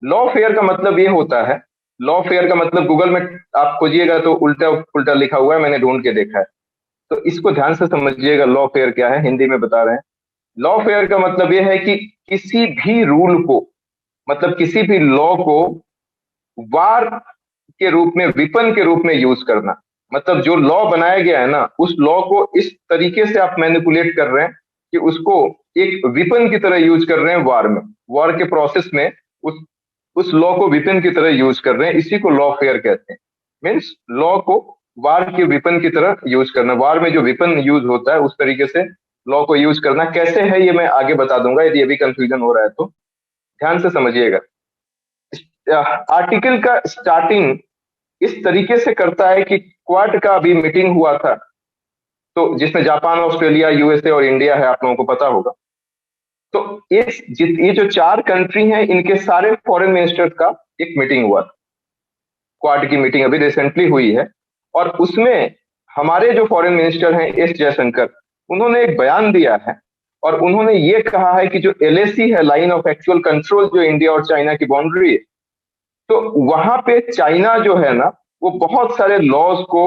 Law fair का मतलब ये होता है, लॉ फेयर का मतलब गूगल में आप खोजिएगा तो उल्टा उल्टा लिखा हुआ है, मैंने ढूंढ के देखा है। तो इसको ध्यान से समझिएगा, लॉ फेयर क्या है, हिंदी में बता रहे हैं। लॉ फेयर का मतलब यह है कि किसी भी रूल को, मतलब किसी भी लॉ को वार के रूप में, विपन के रूप में यूज करना। मतलब जो लॉ बनाया गया है ना, उस लॉ को इस तरीके से आप मैनिपुलेट कर रहे हैं कि उसको एक विपन की तरह यूज कर रहे हैं वार में, वार के प्रोसेस में उस लॉ को विपन की तरह यूज कर रहे हैं। इसी को लॉ फेयर कहते हैं। मीन्स लॉ को वार के विपन की तरह यूज करना, वार में जो विपन यूज होता है उस तरीके से लॉ को यूज करना। कैसे है ये मैं आगे बता दूंगा, यदि अभी कंफ्यूजन हो रहा है तो ध्यान से समझिएगा। आर्टिकल का स्टार्टिंग इस तरीके से करता है कि क्वाड का अभी मीटिंग हुआ था, तो जिसमें जापान, ऑस्ट्रेलिया, यूएसए और इंडिया है, आप लोगों को पता होगा। तो ये जो चार कंट्री हैं, इनके सारे फॉरेन मिनिस्टर्स का एक मीटिंग हुआ था। क्वाड की मीटिंग अभी रिसेंटली हुई है, और उसमें हमारे जो फॉरेन मिनिस्टर हैं एस जयशंकर, उन्होंने एक बयान दिया है। और उन्होंने ये कहा है कि जो एलएसी है, लाइन ऑफ एक्चुअल कंट्रोल, जो इंडिया और चाइना की बाउंड्री है, तो वहां पे चाइना जो है ना, वो बहुत सारे लॉज को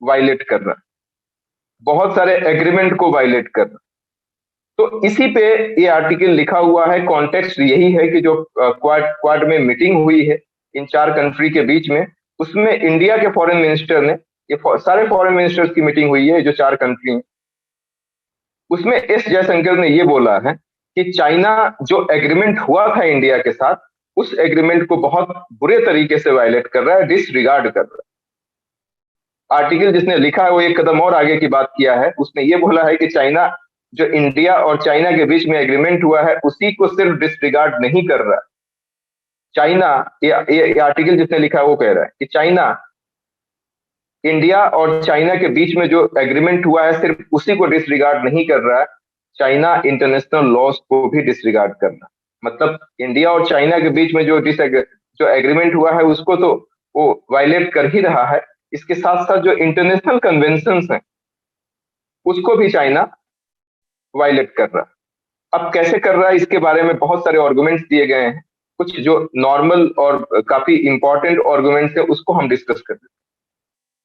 वायलेट कर रहा है, बहुत सारे एग्रीमेंट को वायलेट कर रहा है। तो इसी पे ये आर्टिकल लिखा हुआ है। कॉन्टेक्स्ट यही है कि जो क्वाड क्वाड में मीटिंग हुई है इन चार कंट्री के बीच में, उसमें इंडिया के फॉरेन मिनिस्टर ने, ये सारे फॉरेन मिनिस्टर्स की मीटिंग हुई है जो चार कंट्री हैं, उसमें एस जयशंकर ने ये बोला है कि चाइना जो एग्रीमेंट हुआ था इंडिया के साथ, उस एग्रीमेंट को बहुत बुरे तरीके से वायलेट कर रहा है, डिसरिगार्ड कर रहा है। आर्टिकल जिसने लिखा है वो एक कदम और आगे की बात किया है। उसने ये बोला है कि चाइना, जो इंडिया और चाइना के बीच में एग्रीमेंट हुआ है, उसी को सिर्फ डिसरिगार्ड नहीं कर रहा। चाइना, ये आर्टिकल जिसने लिखा है वो कह रहा है कि चाइना, इंडिया और चाइना के बीच में जो एग्रीमेंट हुआ है, सिर्फ उसी को डिसरिगार्ड नहीं कर रहा है, चाइना इंटरनेशनल लॉज को भी डिसरिगार्ड कर रहा है। मतलब इंडिया और चाइना के बीच में जो एग्रीमेंट हुआ है, उसको तो वो वायलेट कर ही रहा है, इसके साथ साथ जो इंटरनेशनल कन्वेंशन हैं उसको भी चाइना वायलेट कर रहा है। अब कैसे कर रहा है, इसके बारे में बहुत सारे आर्गुमेंट्स दिए गए हैं। कुछ जो नॉर्मल और काफी इंपॉर्टेंट आर्गुमेंट्स है उसको हम डिस्कस कर रहे हैं।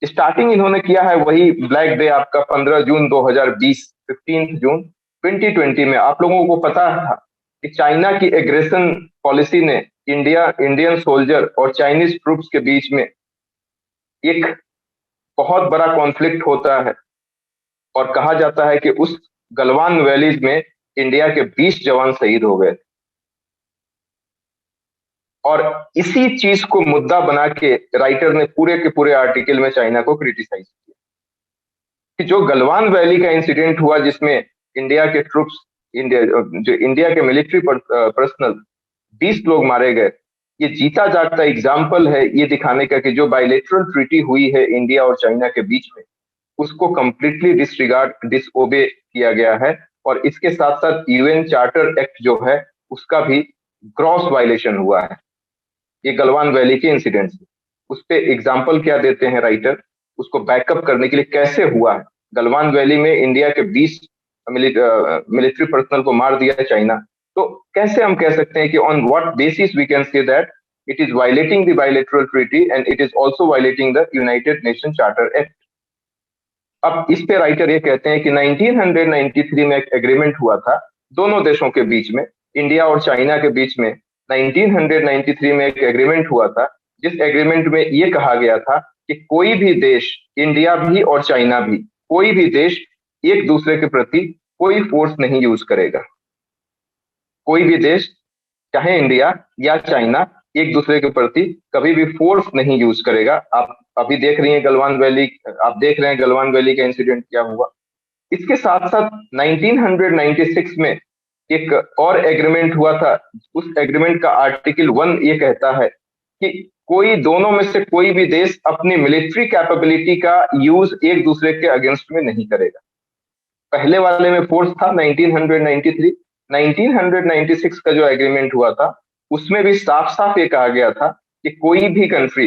स्टार्टिंग इन्होंने किया है वही ब्लैक डे आपका 15 जून 2020, 15 जून 2020 में। आप लोगों को पता था कि चाइना की एग्रेशन पॉलिसी ने इंडियन सोल्जर और चाइनीज ट्रूप्स के बीच में एक बहुत बड़ा कॉन्फ्लिक्ट होता है, और कहा जाता है कि उस गलवान वैलीज में इंडिया के 20 जवान शहीद हो गए। और इसी चीज को मुद्दा बना के राइटर ने पूरे के पूरे आर्टिकल में चाइना को क्रिटिसाइज किया कि जो गलवान वैली का इंसिडेंट हुआ, जिसमें इंडिया के ट्रूप्स, इंडिया के मिलिट्री पर्सनल 20 लोग मारे गए, ये जीता जागता एग्जाम्पल है ये दिखाने का कि जो बायलेटरल ट्रीटी हुई है इंडिया और चाइना के बीच में, उसको कंप्लीटली डिसरिगार्ड, डिसओबे किया गया है। और इसके साथ साथ यूएन चार्टर एक्ट जो है, उसका भी ग्रॉस वायलेशन हुआ है ये गलवान वैली के इंसिडेंट से। उस पे एग्जाम्पल क्या देते हैं राइटर, उसको बैकअप करने के लिए, कैसे हुआ है गलवान वैली में इंडिया के 20 मिलिट्री पर्सनल को मार दिया है चाइना। तो कैसे हम कह सकते हैं कि on what basis we can say that it is violating the bilateral treaty and it is also violating the United Nation charter act. अब इस पे राइटर ये कहते हैं कि 1993 में एक एग्रीमेंट हुआ था दोनों देशों के बीच में, इंडिया और चाइना के बीच में। 1993 में एक एग्रीमेंट हुआ था, जिस एग्रीमेंट में ये कहा गया था कि कोई भी देश, इंडिया भी और चाइना भी, कोई भी देश एक दूसरे के प्रति कोई फोर्स नहीं यूज करेगा। कोई भी देश, चाहे इंडिया या चाइना, एक दूसरे के प्रति कभी भी फोर्स नहीं यूज करेगा। आप अभी देख रही हैं गलवान वैली, आप देख रहे हैं गलवान वैली का इंसिडेंट क्या हुआ। इसके साथ साथ 1996 में एक और एग्रीमेंट हुआ था। उस एग्रीमेंट का आर्टिकल 1 ये कहता है कि कोई, दोनों में से कोई भी देश अपनी मिलिट्री कैपेबिलिटी का यूज एक दूसरे के अगेंस्ट में नहीं करेगा। पहले वाले में फोर्स था 1993, 1996 का जो एग्रीमेंट हुआ था उसमें भी साफ साफ ये कहा गया था कि कोई भी कंट्री,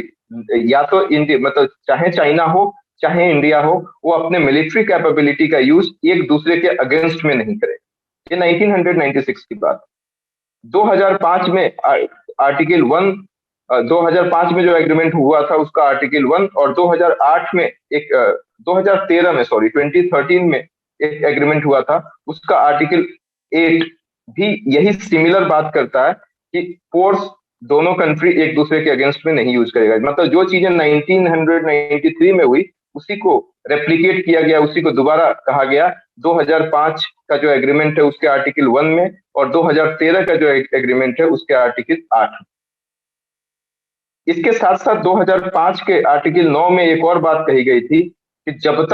या तो इंडिया, मतलब चाहे चाइना हो चाहे इंडिया हो, वो अपने मिलिट्री कैपेबिलिटी का यूज एक दूसरे के अगेंस्ट में नहीं करे। ये 1996 की बात। 2005 में आर्टिकल 1 2005 में जो एग्रीमेंट हुआ था उसका आर्टिकल 1, और 2008 में एक 2013 में, सॉरी 2013 में एक एग्रीमेंट हुआ था, उसका आर्टिकल 8 भी यही सिमिलर बात करता है कि फोर्स दोनों कंट्री एक दूसरे के अगेंस्ट में नहीं यूज करेगा। मतलब जो चीजें 1993 में हुई उसी को रेप्लिकेट किया गया, उसी को दोबारा कहा गया 2005 का जो एग्रीमेंट है उसके आर्टिकल 1 में, और 2013 का जो एग्रीमेंट है उसके आर्टिकल 8 में। इसके साथ साथ 2005 के आर्टिकल 9 में एक और बात कही गई थी कि जब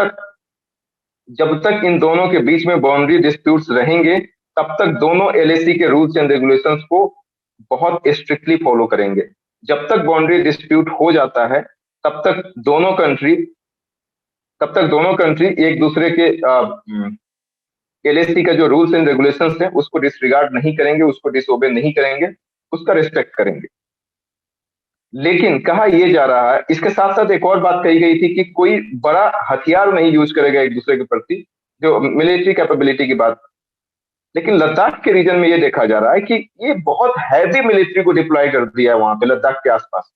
तक इन दोनों के बीच में बाउंड्री डिस्प्यूट्स रहेंगे तब तक दोनों एलएसी के रूल्स एंड रेगुलेशंस को बहुत स्ट्रिक्टली फॉलो करेंगे। जब तक बाउंड्री डिस्प्यूट हो जाता है तब तक दोनों कंट्री एक दूसरे के एलएसी का जो रूल्स एंड रेगुलेशंस है उसको डिसरिगार्ड नहीं करेंगे, उसको डिसओबे नहीं करेंगे, उसका रिस्पेक्ट करेंगे। लेकिन कहा यह जा रहा है, इसके साथ साथ एक और बात कही गई थी कि कोई बड़ा हथियार नहीं यूज करेगा एक दूसरे के प्रति, जो मिलिट्री कैपेबिलिटी की बात। लेकिन लद्दाख के रीजन में ये देखा जा रहा है कि ये बहुत हैवी मिलिट्री को डिप्लॉय कर दिया है वहां पे लद्दाख के आसपास,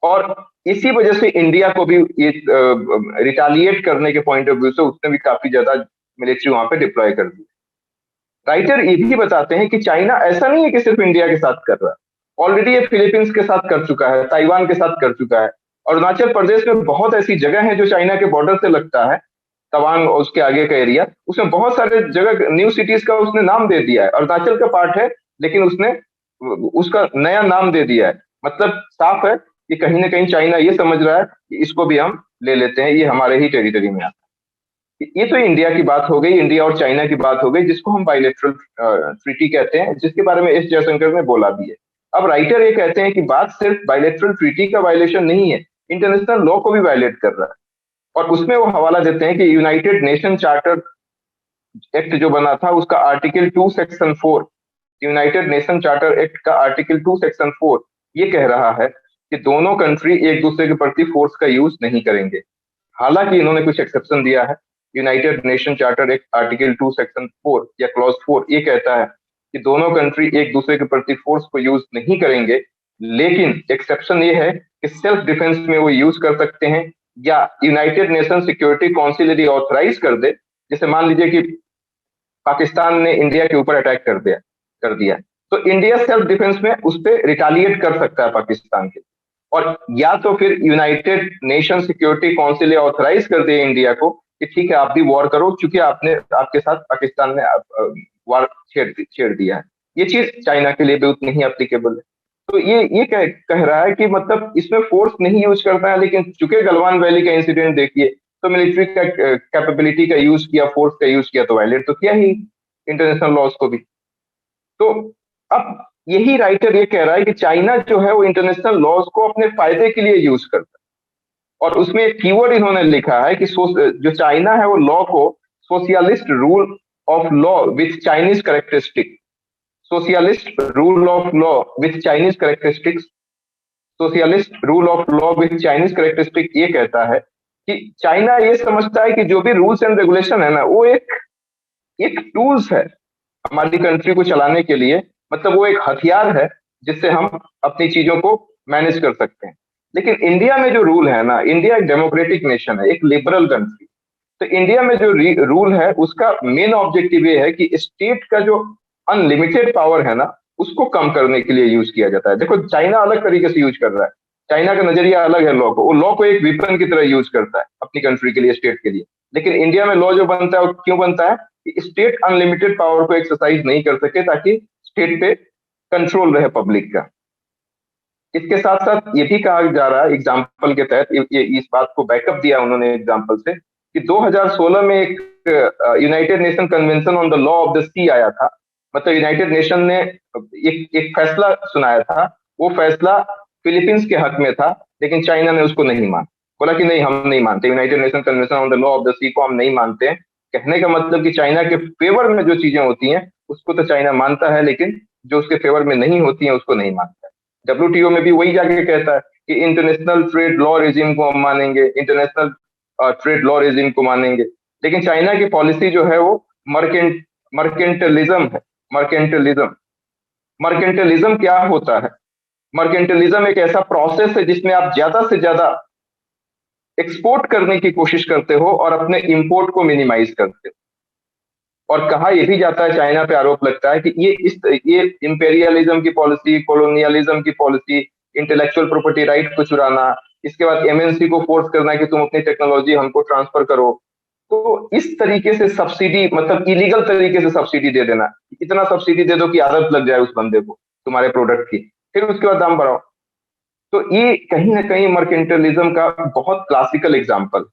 और इसी वजह से इंडिया को भी ये रिटालिएट करने के पॉइंट ऑफ व्यू से उसने भी काफी ज्यादा मिलिट्री वहां पे डिप्लॉय कर दी। राइटर ये भी बताते हैं कि चाइना ऐसा नहीं है कि सिर्फ इंडिया के साथ कर रहा है, ऑलरेडी ये फिलीपींस के साथ कर चुका है, ताइवान के साथ कर चुका है। अरुणाचल प्रदेश में बहुत ऐसी जगह है जो चाइना के बॉर्डर से लगता है, तवांग और उसके आगे का एरिया, उसमें बहुत सारे जगह न्यू सिटीज का उसने नाम दे दिया है। अरुणाचल का पार्ट है लेकिन उसने उसका नया नाम दे दिया है। मतलब साफ है कि कहीं ना कहीं चाइना ये समझ रहा है कि इसको भी हम ले लेते हैं, ये हमारे ही टेरिटरी में आता है। ये तो इंडिया की बात हो गई, इंडिया और चाइना की बात हो गई, जिसको हम बायलैटरल ट्रीटी कहते हैं, जिसके बारे में एस जयशंकर ने बोला भी है। अब राइटर ये कहते हैं कि बात सिर्फ बायलैटरल ट्रीटी का वायलेशन नहीं है, इंटरनेशनल लॉ को भी वायलेट कर रहा है। और उसमें वो हवाला देते हैं कि यूनाइटेड नेशन चार्टर एक्ट जो बना था उसका article 2 section 4, United Nation charter act का आर्टिकल 2 सेक्शन 4 ये कह रहा है कि दोनों कंट्री एक दूसरे के प्रति फोर्स का यूज नहीं करेंगे। हालांकि इन्होंने कुछ एक्सेप्शन दिया है। United Nation charter act article 2 section 4 या क्लॉज 4 ये कहता है कि दोनों कंट्री एक दूसरे के प्रति फोर्स को यूज नहीं करेंगे, लेकिन एक्सेप्शन ये है कि सेल्फ डिफेंस में वो यूज कर सकते हैं, या यूनाइटेड नेशन सिक्योरिटी काउंसिल यदि ऑथराइज कर दे, जैसे मान लीजिए कि पाकिस्तान ने इंडिया के ऊपर अटैक कर दिया, तो इंडिया सेल्फ डिफेंस में उस पर रिटालिएट कर सकता है पाकिस्तान के, और या तो फिर United Nation Security Council authorize कर दे इंडिया को कि ठीक है आप भी वॉर करो, क्योंकि आपके साथ पाकिस्तान ने वॉर छेड़ दिया है। ये चीज चाइना के लिए भी उतनी ही एप्लीकेबल है। तो ये कह रहा है कि मतलब इसमें फोर्स नहीं यूज करता है, लेकिन चूंकि गलवान वैली का इंसिडेंट देखिए, तो मिलिट्री का कैपेबिलिटी का यूज किया, फोर्स का यूज किया, तो वायलेट तो किया ही इंटरनेशनल लॉज को भी। तो अब यही राइटर ये कह रहा है कि चाइना जो है वो इंटरनेशनल लॉज को अपने फायदे के लिए यूज करता है, और उसमें एक कीवर्ड इन्होंने लिखा है कि जो चाइना है वो लॉ को socialist rule of law with Chinese characteristic, socialist rule of law with Chinese characteristics, socialist rule of law with Chinese characteristic ये कहता है कि चाइना ये समझता है कि जो भी रूल्स एंड रेगुलेशन है ना, वो एक टूल्स है हमारी कंट्री को चलाने के लिए। मतलब वो एक हथियार है जिससे हम अपनी चीजों को मैनेज कर सकते हैं। लेकिन इंडिया में जो रूल है ना, इंडिया एक डेमोक्रेटिक नेशन है, एक लिबरल कंट्री, तो इंडिया में जो रूल है उसका मेन ऑब्जेक्टिव ये है कि स्टेट का जो अनलिमिटेड पावर है ना उसको कम करने के लिए यूज किया जाता है। देखो चाइना अलग तरीके से यूज कर रहा है, चाइना का नजरिया अलग है लॉ को, वो लॉ को एक वेपन की तरह यूज करता है अपनी कंट्री के लिए, स्टेट के लिए। लेकिन इंडिया में लॉ जो बनता है वो क्यों बनता है कि स्टेट अनलिमिटेड पावर को एक्सरसाइज नहीं कर सके, ताकि स्टेट पे कंट्रोल रहे पब्लिक का। इसके साथ साथ ये भी कहा जा रहा है एग्जाम्पल के तहत, ये इस बात को बैकअप दिया उन्होंने एग्जाम्पल से, कि 2016 में एक United Nation convention on the law of the sea आया था। मतलब यूनाइटेड नेशन ने एक फैसला सुनाया था, वो फैसला फिलीपींस के हक में था, लेकिन चाइना ने उसको नहीं माना, बोला कि नहीं हम नहीं मानते, United Nation convention on the law of the sea को हम नहीं मानते हैं। कहने का मतलब कि चाइना के फेवर में जो चीजें होती हैं उसको तो चाइना मानता है, लेकिन जो उसके फेवर में नहीं होती हैं उसको नहीं मानता है। डब्ल्यूटीओ में भी वही जाके कहता है कि इंटरनेशनल ट्रेड लॉ रेजिम को हम मानेंगे, इंटरनेशनल ट्रेड लॉ रेजिम को मानेंगे। लेकिन चाइना की पॉलिसी जो है वो मर्केंटलिज्म है, मर्केंटलिज्म। मर्केंटलिज्म क्या होता है? मर्केंटलिज्म एक ऐसा प्रोसेस है जिसमें आप ज्यादा से ज्यादा एक्सपोर्ट करने की कोशिश करते हो और अपने इंपोर्ट को मिनिमाइज करते हो। और कहा यह भी जाता है, चाइना पे आरोप लगता है कि ये इंपेरियलिज्म की पॉलिसी, कॉलोनियलिज्म की पॉलिसी, इंटेलेक्चुअल प्रॉपर्टी राइट को चुराना, इसके बाद एमएनसी को फोर्स करना कि तुम अपनी टेक्नोलॉजी हमको ट्रांसफर करो। तो इस तरीके से सब्सिडी, मतलब इलीगल तरीके से सब्सिडी दे देना, इतना सब्सिडी दे दो कि आदत लग जाए उस बंदे को तुम्हारे प्रोडक्ट की, फिर उसके बाद दाम बढ़ाओ। तो ये कहीं ना कहीं मर्केंटलिज्म का बहुत क्लासिकल एग्जाम्पल।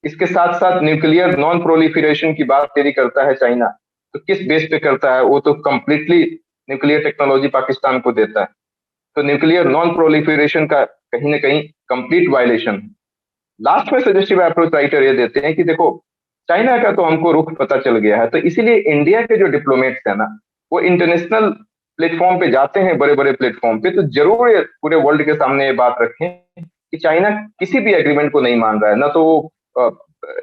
इसके साथ साथ न्यूक्लियर नॉन प्रोलिफरेशन की बात यदि करता है चाइना, तो किस बेस पे करता है? वो तो कंप्लीटली न्यूक्लियर टेक्नोलॉजी पाकिस्तान को देता है। तो न्यूक्लियर नॉन प्रोलिफरेशन का कहीं ना कहीं कंप्लीट वायलेशन। लास्ट में सजेस्टिव अप्रोच राइटर ये देते हैं कि देखो, चाइना का तो हमको रुख पता चल गया है, तो इसीलिए इंडिया के जो डिप्लोमेट्स है ना, वो इंटरनेशनल प्लेटफॉर्म पे जाते हैं, बड़े बड़े प्लेटफॉर्म पे, तो जरूर ये पूरे वर्ल्ड के सामने ये बात रखें कि चाइना किसी भी एग्रीमेंट को नहीं मान रहा है। ना तो वो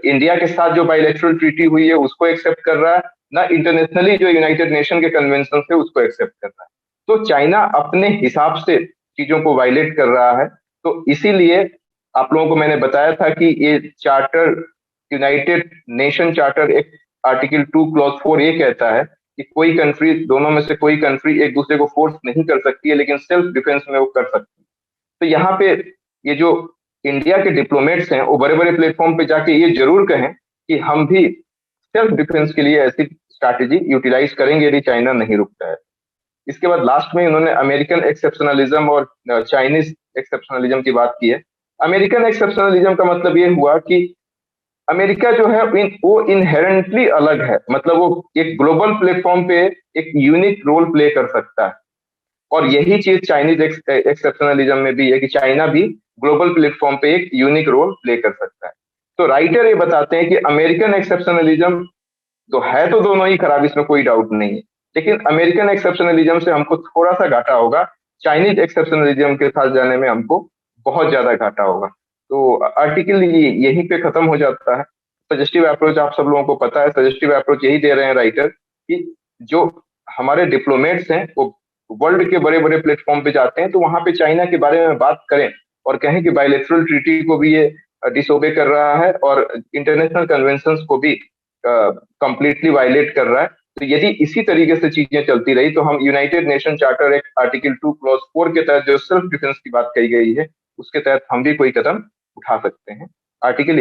इंडिया के साथ जो बायलैटरल ट्रीटी हुई है उसको एक्सेप्ट कर रहा है, ना इंटरनेशनली जो यूनाइटेड नेशन के कन्वेंशन है उसको एक्सेप्ट कर रहा है। तो चाइना अपने हिसाब से चीजों को वायलेट कर रहा है। तो इसीलिए आप लोगों को मैंने बताया था कि ये चार्टर, यूनाइटेड नेशन चार्टर एक आर्टिकल 2 क्लॉज 4 ये कहता है कि कोई कंट्री, दोनों में से कोई कंट्री एक दूसरे को फोर्स नहीं कर सकती है, लेकिन सेल्फ डिफेंस में वो कर सकती है। तो यहाँ पे ये जो इंडिया के डिप्लोमेट्स हैं वो बड़े बड़े प्लेटफॉर्म पे जाके ये जरूर कहें कि हम भी सेल्फ डिफेंस के लिए ऐसी स्ट्रैटेजी यूटिलाइज करेंगे यदि चाइना नहीं रुकता है। इसके बाद लास्ट में उन्होंने अमेरिकन एक्सेप्शनलिज्म और चाइनीज एक्सेप्शनलिज्म की बात की है। अमेरिकन एक्सेप्शनलिज्म का मतलब ये हुआ कि अमेरिका जो है वो इनहेरेंटली अलग है, मतलब वो एक ग्लोबल प्लेटफॉर्म पे एक यूनिक रोल प्ले कर सकता है। और यही चीज चाइनीज एक्सेप्शनलिज्म में भी है कि चाइना भी ग्लोबल प्लेटफॉर्म पे एक यूनिक रोल प्ले कर सकता है। तो राइटर ये बताते हैं कि अमेरिकन एक्सेप्शनलिज्म तो है, तो दोनों ही खराब, इसमें कोई डाउट नहीं है, लेकिन अमेरिकन एक्सेप्शनलिज्म से हमको थोड़ा सा घाटा होगा, चाइनीज एक्सेप्शनलिज्म के साथ जाने में हमको बहुत ज्यादा घाटा होगा। तो आर्टिकल यहीं पे खत्म हो जाता है। सजेस्टिव अप्रोच आप सब लोगों को पता है, सजेस्टिव अप्रोच यही दे रहे हैं राइटर कि जो हमारे डिप्लोमेट्स हैं वो वर्ल्ड के बड़े बड़े प्लेटफॉर्म पे जाते हैं, तो वहां पे चाइना के बारे में बात करें और कहें कि बायलैटरल ट्रीटी को भी ये डिसोबे कर रहा है और इंटरनेशनल कन्वेंशंस को भी कंप्लीटली वायलेट कर रहा है। तो यदि इसी तरीके से चीजें चलती रही तो हम यूनाइटेड नेशन चार्टर एक आर्टिकल 2 क्लॉज 4 के तहत जो सेल्फ डिफेंस की बात कही गई है उसके तहत हम भी कोई कदम उठा सकते हैं। आर्टिकल